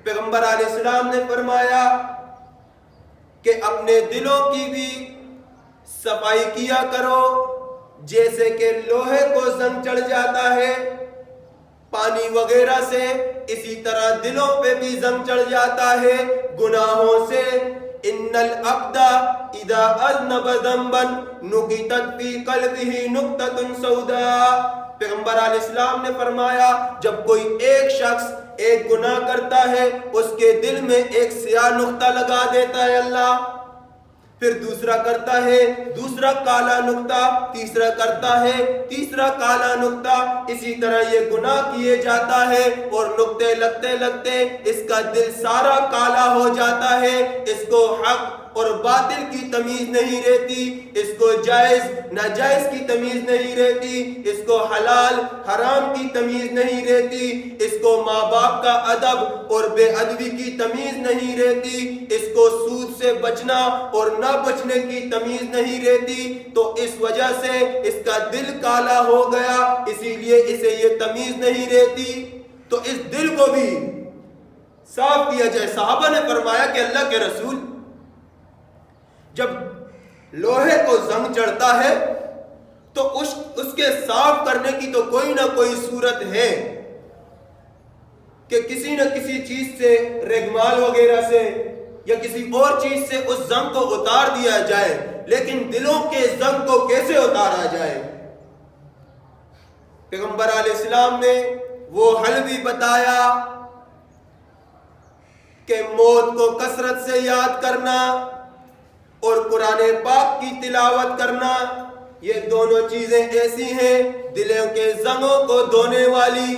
پیغمبر علیہ السلام نے فرمایا کہ اپنے دلوں کی بھی صفائی کیا کرو، جیسے کہ لوہے کو زنگ چڑھ جاتا ہے پانی وغیرہ سے، اسی طرح دلوں پہ بھی زنگ چڑھ جاتا ہے گناہوں سے۔ ان العبد اذا اذنب ذنبا نکتت فی قلبہ نکتۃ سوداء، پیغمبر علیہ السلام نے فرمایا جب کوئی ایک شخص ایک گناہ کرتا ہے اس کے دل میں ایک سیاہ نقطہ لگا دیتا ہے اللہ، پھر دوسرا کرتا ہے دوسرا کالا نقطہ، تیسرا کرتا ہے تیسرا کالا نقطہ، اسی طرح یہ گناہ کیے جاتا ہے اور نقطے لگتے لگتے اس کا دل سارا کالا ہو جاتا ہے، اس کو حق اور باطل کی تمیز نہیں رہتی، اس کو جائز ناجائز کی تمیز نہیں رہتی، اس کو حلال حرام کی تمیز نہیں رہتی، اس کو ماں باپ کا ادب اور بے ادبی کی تمیز نہیں رہتی، اس کو سود سے بچنا اور نہ بچنے کی تمیز نہیں رہتی، تو اس وجہ سے اس کا دل کالا ہو گیا، اسی لیے اسے یہ تمیز نہیں رہتی، تو اس دل کو بھی صاف کیا جائے۔ صحابہ نے فرمایا کہ اللہ کے رسول جب لوہے کو زنگ چڑھتا ہے تو اس کے صاف کرنے کی تو کوئی نہ کوئی صورت ہے کہ کسی نہ کسی چیز سے ریگمال وغیرہ سے یا کسی اور چیز سے اس زنگ کو اتار دیا جائے، لیکن دلوں کے زنگ کو کیسے اتارا جائے؟ پیغمبر علیہ السلام نے وہ حل بھی بتایا کہ موت کو کثرت سے یاد کرنا اور قرآن پاک کی تلاوت کرنا، یہ دونوں چیزیں ایسی ہیں دلوں کے زنگوں کو دھونے والی،